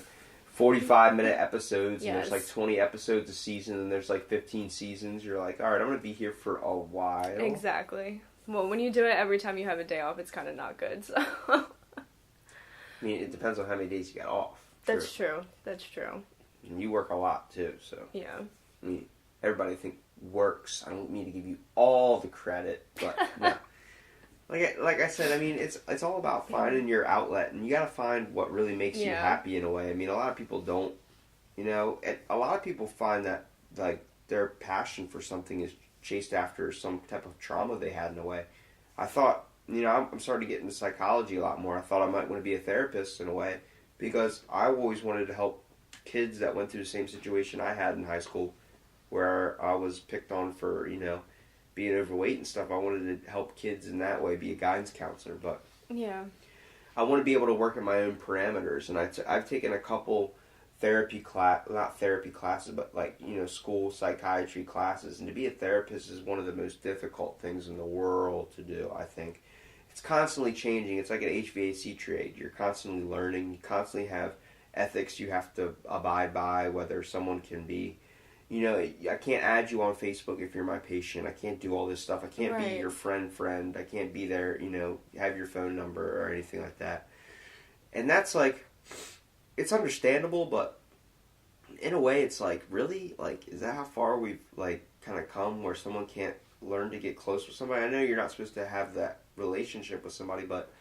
S2: 45-minute episodes, and there's like 20 episodes a season, and there's like 15 seasons. You're like, all right, I'm going to be here for a while.
S3: Exactly. Well, when you do it every time you have a day off, it's kind of not good, so.
S2: I mean, it depends on how many days you got off.
S3: That's true. That's true.
S2: And you work a lot, too, so.
S3: Yeah.
S2: I mean, everybody works. I don't mean to give you all the credit, but no. Like I said, I mean, it's all about finding your outlet, and you got to find what really makes you happy in a way. I mean, a lot of people don't, you know, a lot of people find that, like, their passion for something is chased after some type of trauma they had in a way. I thought, you know, I'm starting to get into psychology a lot more. I thought I might want to be a therapist in a way, because I always wanted to help kids that went through the same situation I had in high school, where I was picked on for, you know, being overweight and stuff. I wanted to help kids in that way, be a guidance counselor, but I want to be able to work in my own parameters. And I've taken a couple not therapy classes, but like, you know, school psychiatry classes. And to be a therapist is one of the most difficult things in the world to do, I think. It's constantly changing. It's like an HVAC trade. You're constantly learning. You constantly have ethics you have to abide by, whether someone can be, you know, I can't add you on Facebook if you're my patient. I can't do all this stuff. I can't be your friend. I can't be there, you know, have your phone number or anything like that. And that's like, it's understandable, but in a way it's like, really? Like, is that how far we've, like, kind of come where someone can't learn to get close with somebody? I know you're not supposed to have that relationship with somebody, but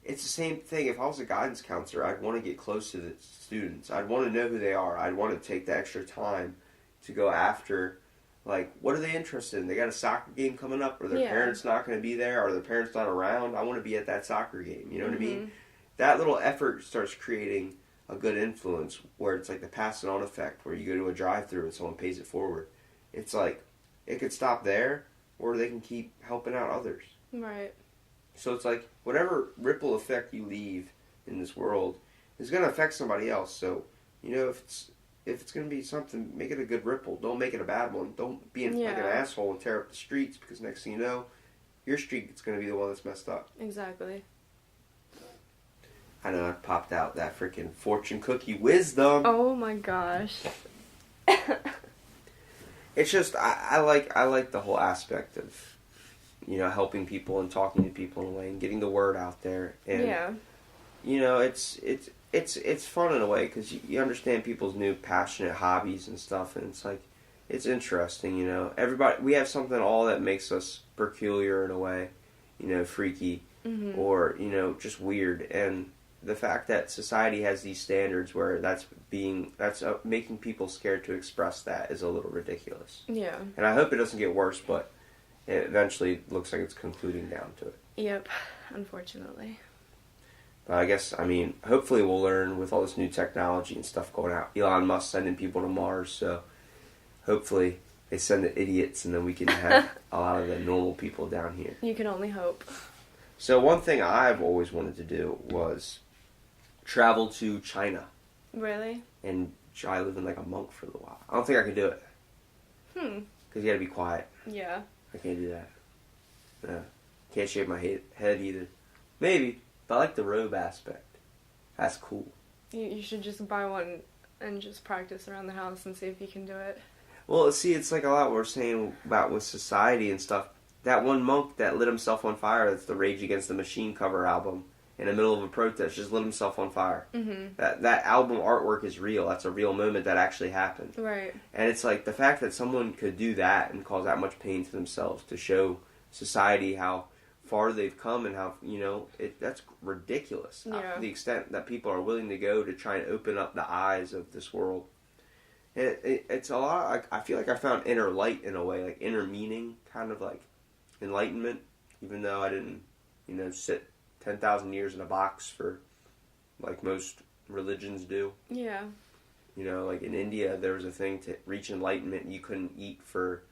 S2: it's the same thing. If I was a guidance counselor, I'd want to get close to the students. I'd want to know who they are. I'd want to take the extra time to go after, like, what are they interested in? They got a soccer game coming up, or their parents not going to be there, or their parents not around. I want to be at that soccer game. You know what I mean? That little effort starts creating a good influence, where it's like the pass it on effect, where you go to a drive-thru and someone pays it forward. It's like, it could stop there, or they can keep helping out others.
S3: Right.
S2: So it's like, whatever ripple effect you leave in this world is going to affect somebody else. So, you know, if it's going to be something, make it a good ripple. Don't make it a bad one. Don't be like an asshole and tear up the streets, because next thing you know, your street is going to be the one that's messed up.
S3: Exactly.
S2: I know I popped out that freaking fortune cookie wisdom.
S3: Oh my gosh.
S2: It's just, I like the whole aspect of, you know, helping people and talking to people in a way and getting the word out there. And, you know, it's fun in a way, because you understand people's new passionate hobbies and stuff, and it's like, it's interesting, you know. We have something all that makes us peculiar in a way, you know, freaky, or, you know, just weird. And the fact that society has these standards where that's making people scared to express that is a little ridiculous. Yeah. And I hope it doesn't get worse, but it eventually looks like it's concluding down to it.
S3: Yep, unfortunately.
S2: But I guess, I mean, hopefully we'll learn with all this new technology and stuff going out. Elon Musk sending people to Mars, so hopefully they send the idiots, and then we can have a lot of the normal people down here.
S3: You can only hope.
S2: So one thing I've always wanted to do was travel to China.
S3: Really?
S2: And try living like a monk for a little while. I don't think I could do it. Because you gotta be quiet.
S3: Yeah.
S2: I can't do that. No. Can't shave my head either. Maybe. But I like the robe aspect. That's cool.
S3: You should just buy one and just practice around the house and see if you can do it.
S2: Well, see, it's like a lot we're saying about with society and stuff. That one monk that lit himself on fire, that's the Rage Against the Machine cover album, in the middle of a protest, just lit himself on fire. That album artwork is real. That's a real moment that actually happened. Right. And it's like, the fact that someone could do that and cause that much pain to themselves to show society, how far they've come, and how, that's ridiculous.
S3: Yeah.
S2: The extent that people are willing to go to try and open up the eyes of this world. And it's a lot, I feel like I found inner light in a way, like inner meaning, kind of like enlightenment, even though I didn't, sit 10,000 years in a box for, like most religions do.
S3: Yeah.
S2: Like in India, there was a thing to reach enlightenment, you couldn't eat for,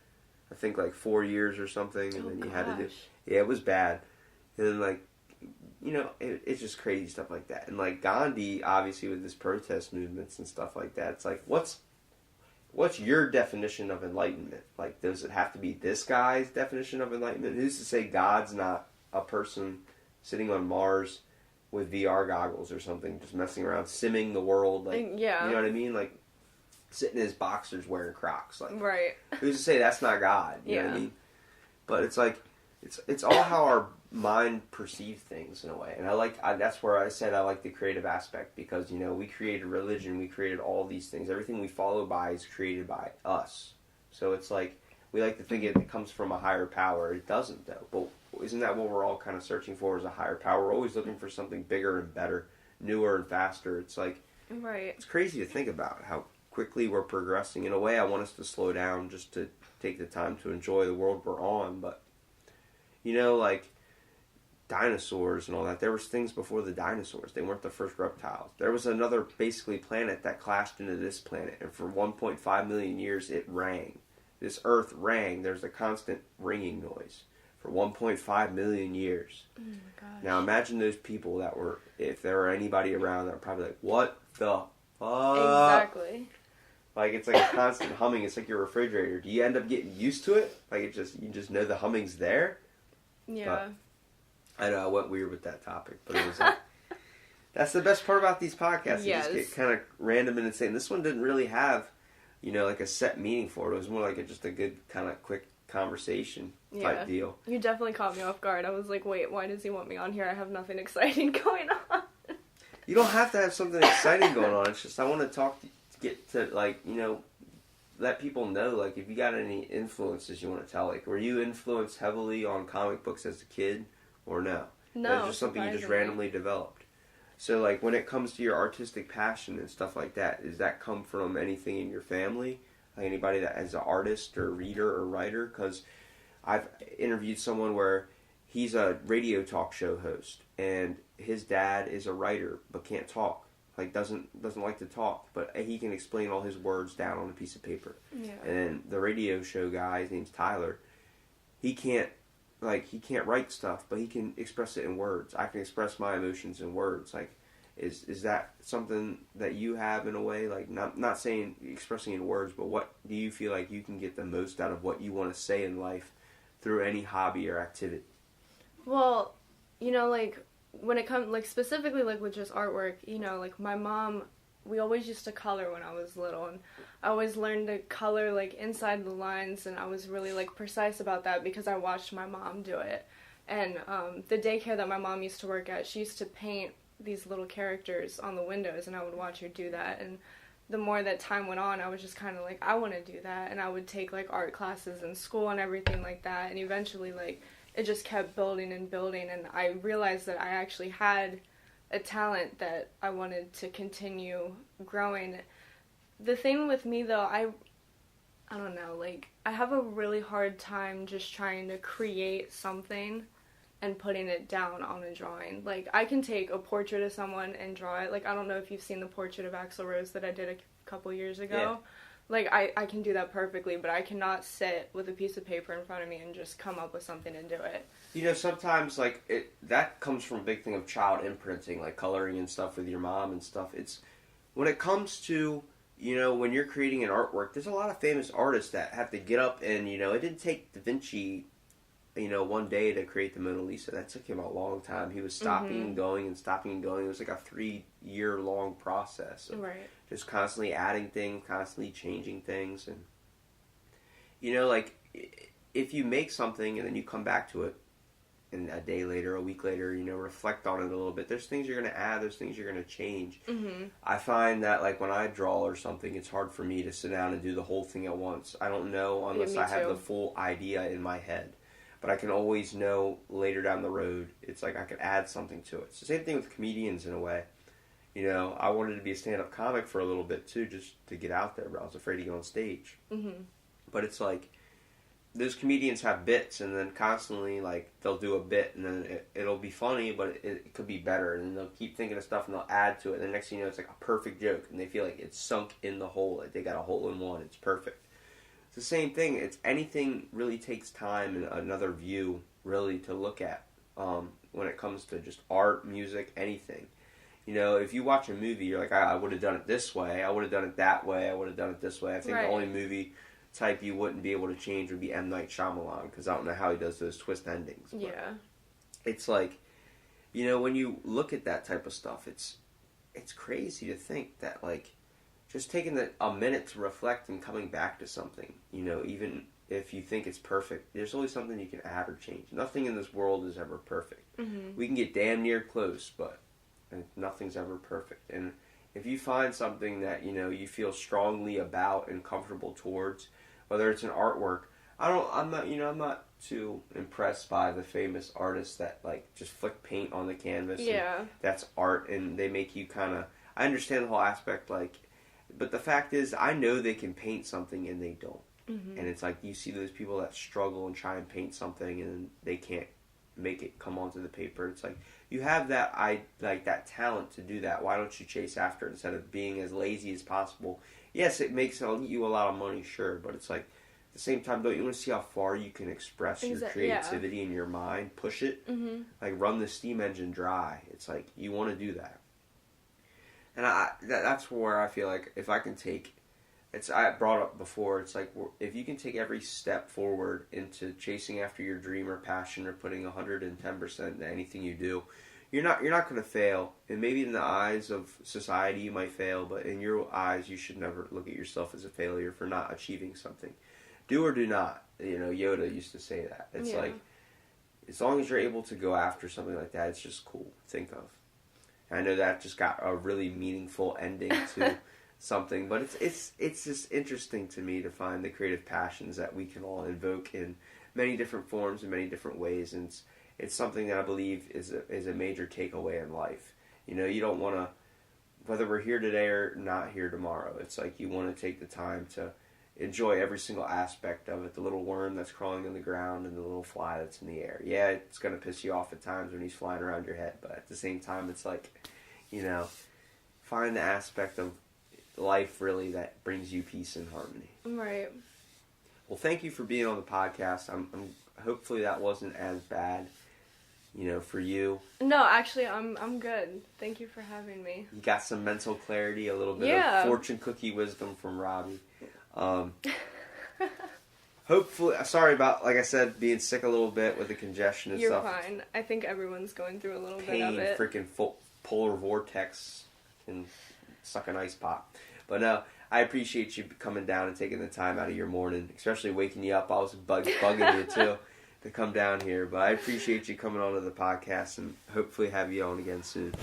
S2: I think, like 4 years or something, and then you had to do. Yeah, it was bad. And then, like, it's just crazy stuff like that. And, like, Gandhi, obviously, with his protest movements and stuff like that, it's like, what's your definition of enlightenment? Like, does it have to be this guy's definition of enlightenment? Who's to say God's not a person sitting on Mars with VR goggles or something, just messing around, simming the world? Like,
S3: yeah.
S2: You know what I mean? Like, sitting in his boxers wearing Crocs. Like,
S3: right.
S2: Who's to say that's not God? You know what I mean? But it's like, it's all how our mind perceives things in a way. And that's where I said I like the creative aspect, because, we created religion, we created all these things. Everything we follow by is created by us. So it's like, we like to think it comes from a higher power. It doesn't, though. But isn't that what we're all kind of searching for, is a higher power? We're always looking for something bigger and better, newer and faster. It's like,
S3: right.
S2: It's crazy to think about how quickly we're progressing. In a way, I want us to slow down just to take the time to enjoy the world we're on. But, like dinosaurs and all that, there was things before the dinosaurs. They weren't the first reptiles. There was another, basically, planet that clashed into this planet, and for 1.5 million years it rang. This earth rang. There's a constant ringing noise for 1.5 million years.
S3: Oh my gosh.
S2: Now imagine those people that were, if there were anybody around, that were probably like, what the fuck?
S3: Exactly.
S2: Like, it's like a constant humming. It's like your refrigerator. Do you end up getting used to it? Like, you just know the humming's there?
S3: Yeah.
S2: But I know I went weird with that topic, but it was like, that's the best part about these podcasts.
S3: Yes.
S2: You just get kind of random and insane. This one didn't really have, like a set meaning for it. It was more like just a good kind of quick conversation type deal.
S3: You definitely caught me off guard. I was like, wait, why does he want me on here? I have nothing exciting going on.
S2: You don't have to have something exciting going on. It's just I want to get to, like, let people know, like, if you got any influences you want to tell. Like, were you influenced heavily on comic books as a kid, or no?
S3: No,
S2: That was just something you just randomly developed. So, like, when it comes to your artistic passion and stuff like that, does that come from anything in your family? Like, anybody that is an artist or reader or writer? Because I've interviewed someone where he's a radio talk show host, and his dad is a writer but can't talk. Like, doesn't like to talk, but he can explain all his words down on a piece of paper.
S3: Yeah.
S2: And then the radio show guy, his name's Tyler, he can't write stuff, but he can express it in words. I can express my emotions in words. Like, is that something that you have in a way? Like, not saying expressing in words, but what do you feel like you can get the most out of what you want to say in life through any hobby or activity?
S3: Well, like, when it comes, like, specifically, like, with just artwork, like, my mom, we always used to color when I was little, and I always learned to color, like, inside the lines, and I was really, like, precise about that because I watched my mom do it. And the daycare that my mom used to work at, she used to paint these little characters on the windows, and I would watch her do that. And the more that time went on, I was just kind of like, I want to do that. And I would take, like, art classes in school and everything like that, and eventually, like, it just kept building and building, and I realized that I actually had a talent that I wanted to continue growing. The thing with me, though, I don't know, like, I have a really hard time just trying to create something and putting it down on a drawing. Like, I can take a portrait of someone and draw it. Like, I don't know if you've seen the portrait of Axl Rose that I did a couple years ago.
S2: Yeah.
S3: Like, I can do that perfectly, but I cannot sit with a piece of paper in front of me and just come up with something and do it.
S2: Sometimes, like, that comes from a big thing of child imprinting, like coloring and stuff with your mom and stuff. It's, when it comes to, when you're creating an artwork, there's a lot of famous artists that have to get up and, it didn't take Da Vinci, one day to create the Mona Lisa. That took him a long time. He was stopping and going and stopping and going. It was like a 3-year-long process.
S3: Right.
S2: Just constantly adding things, constantly changing things. And, like, if you make something and then you come back to it, and a day later, a week later, reflect on it a little bit, there's things you're going to add, there's things you're going to change.
S3: Mm-hmm.
S2: I find that, like, when I draw or something, it's hard for me to sit down and do the whole thing at once. I don't know unless I have the full idea in my head. but I can always know later down the road, it's like I could add something to it. It's the same thing with comedians in a way. You know, I wanted to be a stand-up comic for a little bit too, just to get out there, but I was afraid to go on stage.
S3: Mm-hmm.
S2: But it's like, those comedians have bits, and then constantly, like, they'll do a bit, and then it'll be funny, but it could be better, and then they'll keep thinking of stuff, and they'll add to it, and the next thing you know, it's like a perfect joke, and they feel like it's sunk in the hole, like they got a hole in one, it's perfect. It's the same thing. It's anything really takes time and another view, really, to look at when it comes to just art, music, anything. You know, if you watch a movie, you're like, I would have done it this way, I would have done it that way, I would have done it this way. I think
S3: Right.
S2: the only movie type you wouldn't be able to change would be M. Night Shyamalan, because I don't know how he does those twist endings. But
S3: Yeah.
S2: it's like, you know, when you look at that type of stuff, it's crazy to think that, like, just taking a minute to reflect and coming back to something, you know, even if you think it's perfect, there's always something you can add or change. Nothing in this world is ever perfect.
S3: Mm-hmm.
S2: We can get damn near close, but nothing's ever perfect. And if you find something that, you know, you feel strongly about and comfortable towards, whether it's an artwork, I'm not too impressed by the famous artists that, like, just flick paint on the canvas.
S3: Yeah.
S2: And that's art, and they make you kind of, I understand the whole aspect, like, but the fact is, I know they can paint something and they don't.
S3: Mm-hmm.
S2: And it's like, you see those people that struggle and try and paint something and they can't make it come onto the paper. It's like, you have that talent to do that. Why don't you chase after it instead of being as lazy as possible? Yes, it makes you a lot of money, sure, but it's like, at the same time, don't you want to see how far you can express your creativity in your mind? Push it.
S3: Mm-hmm.
S2: Like, run the steam engine dry. It's like, you want to do that. And that's where I feel like if I can take, I brought up before, it's like, if you can take every step forward into chasing after your dream or passion or putting 110% into anything you do, you're not going to fail. And maybe in the eyes of society you might fail, but in your eyes you should never look at yourself as a failure for not achieving something. Do or do not. You know, Yoda used to say that. It's like, as long as you're able to go after something like that, it's just cool to think of. And I know that just got a really meaningful ending to something, but it's just interesting to me to find the creative passions that we can all invoke in many different forms and many different ways, and it's something that I believe is a major takeaway in life. You know, you don't want to, whether we're here today or not here tomorrow, it's like you want to take the time to enjoy every single aspect of it, the little worm that's crawling on the ground and the little fly that's in the air. Yeah, it's going to piss you off at times when he's flying around your head, but at the same time, it's like, you know, find the aspect of life really that brings you peace and harmony.
S3: Right.
S2: Well, thank you for being on the podcast. I'm hopefully that wasn't as bad, you know, for you.
S3: No, actually, I'm good. Thank you for having me.
S2: You got some mental clarity, a little bit of fortune cookie wisdom from Robbie. Hopefully, sorry about, like I said, being sick a little bit with the congestion and stuff.
S3: You're fine. I think everyone's going through a little
S2: Pain,
S3: bit of it.
S2: freaking polar vortex can suck an ice pop. But no, I appreciate you coming down and taking the time out of your morning, especially waking you up. I was bugging you too to come down here, but I appreciate you coming on to the podcast and hopefully have you on again soon.